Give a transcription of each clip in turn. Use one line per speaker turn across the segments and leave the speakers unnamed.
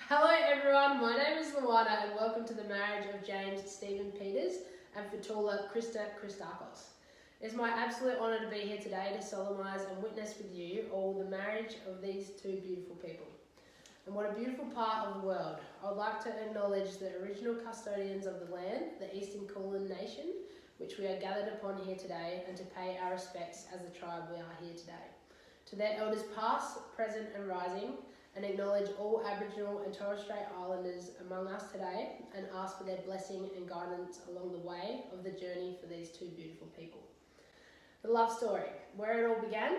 Hello everyone, my name is Luana and welcome to the marriage of James Stephen Peters and Fatoula Christakos. It is my absolute honour to be here today to solemnise and witness with you all the marriage of these two beautiful people. And what a beautiful part of the world. I would like to acknowledge the original custodians of the land, the Eastern Kulin Nation, which we are gathered upon here today, and to pay our respects as the tribe we are here today. To their elders past, present and rising, and acknowledge all Aboriginal and Torres Strait Islanders among us today and ask for their blessing and guidance along the way of the journey for these two beautiful people. The love story, where it all began,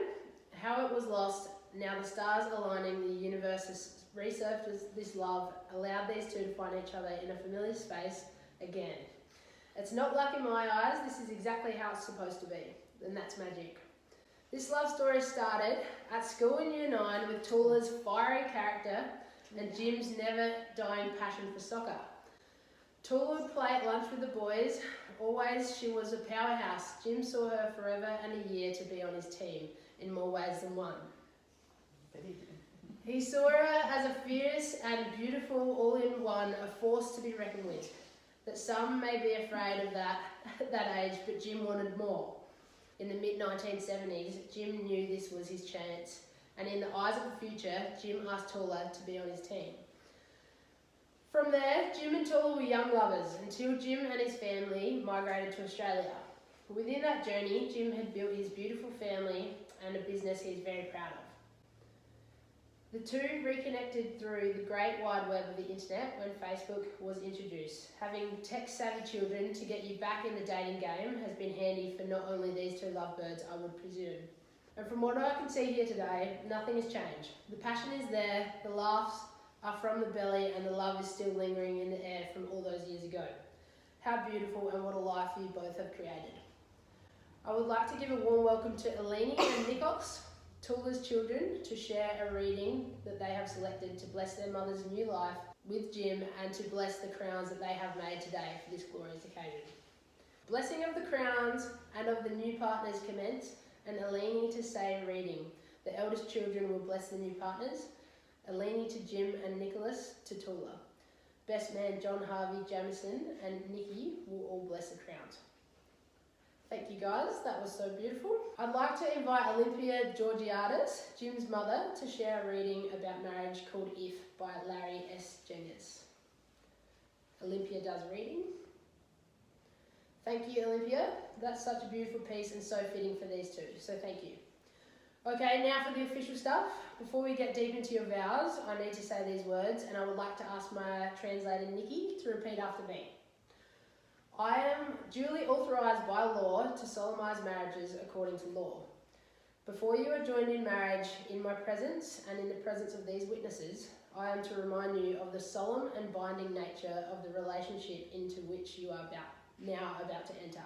how it was lost, now the stars aligning, the universe has resurfaced this love, allowed these two to find each other in a familiar space again. It's not luck in my eyes, this is exactly how it's supposed to be, and that's magic. This love story started at school in Year 9 with Toula's fiery character and Jim's never dying passion for soccer. Toula would play at lunch with the boys. Always she was a powerhouse. Jim saw her forever and a year to be on his team in more ways than one. He saw her as a fierce and beautiful all-in-one, a force to be reckoned with. That some may be afraid of that at that age, but Jim wanted more. In the mid-1970s, Jim knew this was his chance, and in the eyes of the future, Jim asked Toula to be on his team. From there, Jim and Toula were young lovers until Jim and his family migrated to Australia. Within that journey, Jim had built his beautiful family and a business he's very proud of. The two reconnected through the great wide web of the internet when Facebook was introduced. Having tech-savvy children to get you back in the dating game has been handy for not only these two lovebirds, I would presume. And from what I can see here today, nothing has changed. The passion is there, the laughs are from the belly, and the love is still lingering in the air from all those years ago. How beautiful and what a life you both have created. I would like to give a warm welcome to Eleni and Nikos, Toula's children, to share a reading that they have selected to bless their mother's new life with Jim and to bless the crowns that they have made today for this glorious occasion. Blessing of the crowns and of the new partners commence, and Eleni to say a reading. The eldest children will bless the new partners, Eleni to Jim and Nicholas to Toula. Best man John Harvey Jamison and Nikki will all bless the crowns. Thank you guys, that was so beautiful. I'd like to invite Olympia Georgiadis, Jim's mother, to share a reading about marriage called If by Larry S. Jengers. Olympia does reading. Thank you, Olympia. That's such a beautiful piece and so fitting for these two, so thank you. Okay, now for the official stuff. Before we get deep into your vows, I need to say these words, and I would like to ask my translator, Nikki, to repeat after me. I am duly authorised by law to solemnise marriages according to law. Before you are joined in marriage in my presence and in the presence of these witnesses, I am to remind you of the solemn and binding nature of the relationship into which you are now about to enter.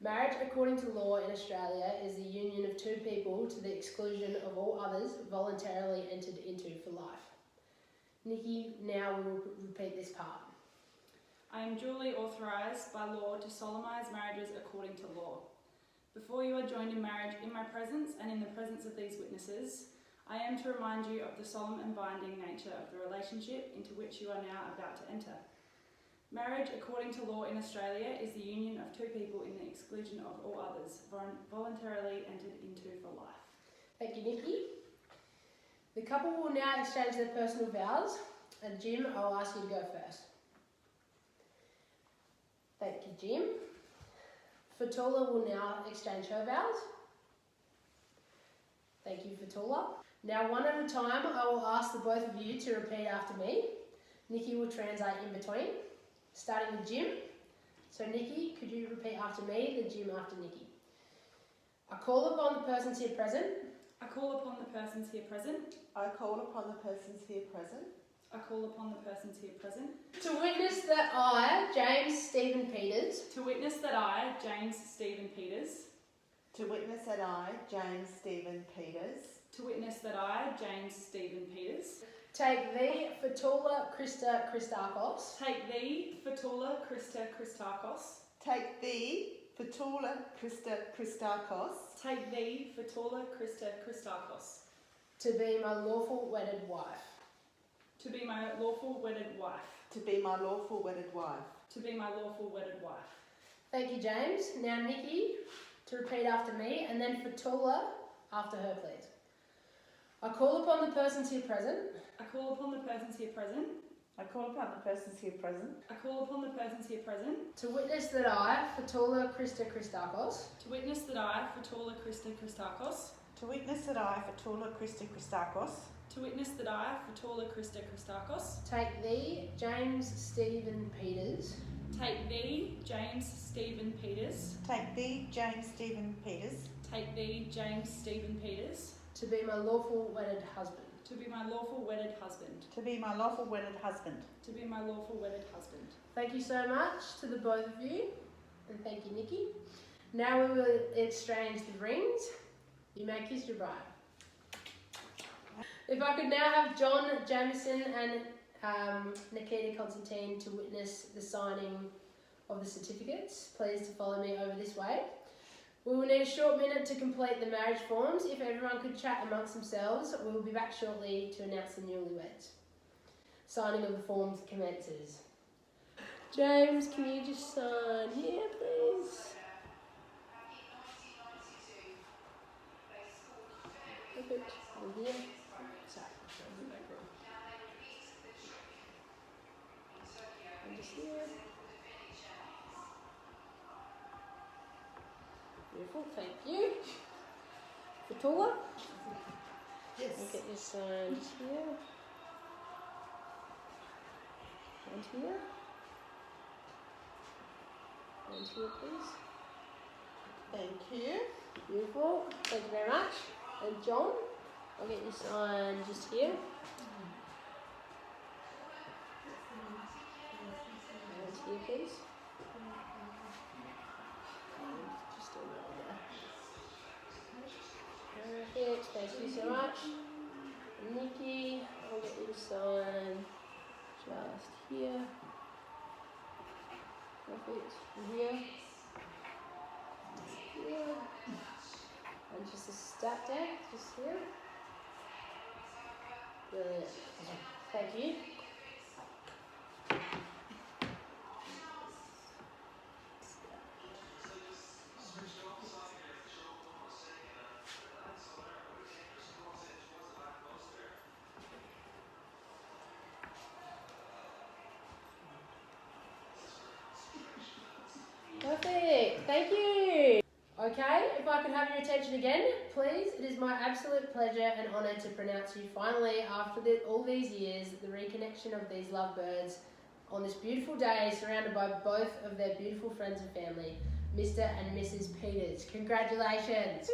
Marriage according to law in Australia is the union of two people to the exclusion of all others voluntarily entered into for life. Nikki now will repeat this part.
I am duly authorised by law to solemnise marriages according to law. Before you are joined in marriage in my presence and in the presence of these witnesses, I am to remind you of the solemn and binding nature of the relationship into which you are now about to enter. Marriage according to law in Australia is the union of two people in the exclusion of all others, voluntarily entered into for life.
Thank you, Nikki. The couple will now exchange their personal vows, and Jim, I'll ask you to go first. Thank you, Jim. Fatoula will now exchange her vows. Thank you, Fatoula. Now, one at a time, I will ask the both of you to repeat after me. Nikki will translate in between, starting with Jim. So, Nikki, could you repeat after me, then Jim after Nikki? I call upon the persons here present.
I call upon the persons here present.
I call upon the persons here present.
I call upon the persons here present.
To witness that I, James Stephen Peters.
To witness that I, James Stephen Peters.
To witness that I, James Stephen Peters.
To witness that I, James Stephen Peters.
Take thee, Fatoula Christakos.
Take thee, Fatoula Christakos.
Take thee, Fatoula Christakos.
Take thee, Fatoula Christakos.
To be my lawful wedded wife.
to be my lawful wedded wife.
to be my lawful wedded wife.
To be my lawful wedded wife.
Thank you, James. Now Nikki to repeat after me, and then Fatoula after her, please. I call upon the persons here present.
I call upon the persons here present.
I call upon the persons here present
I call upon the persons here present
To witness that I, Fatoula Christakos,
to witness that I, Fatoula Christakos,
to witness that I, Fatoula Christakos,
to witness that I, Fatoula Christakos,
take thee, James Stephen Peters,
take thee, James Stephen Peters,
take thee, James Stephen Peters,
take thee, James Stephen Peters,
to be my lawful wedded husband.
to be my lawful wedded husband.
to be my lawful wedded husband.
To be my lawful wedded husband.
Thank you so much to the both of you, and thank you, Nikki. Now we will exchange the rings. You may kiss your bride. If I could now have John Jamieson and Nikita Constantine to witness the signing of the certificates, please to follow me over this way. We will need a short minute to complete the marriage forms. If everyone could chat amongst themselves, we will be back shortly to announce the newlyweds. Signing of the forms commences. James, can you just sign here, please? Perfect. And here. Sorry. And just here. Beautiful, thank you. Fatoula?
Yes.
I'll get this signed here. And here. And here, please.
Thank you.
Beautiful, thank you very much. And John, I'll get you signed just here. And here, please. Just a little there. Perfect, thank you so much. Nikki, I'll get you to sign just here. Perfect. And here. Here. And just a stat deck, just here. Brilliant. Thank you. Perfect, thank you. Okay, if I could have your attention again, please. It is my absolute pleasure and honour to pronounce you finally, after all these years, the reconnection of these lovebirds on this beautiful day, surrounded by both of their beautiful friends and family, Mr. and Mrs. Peters. Congratulations.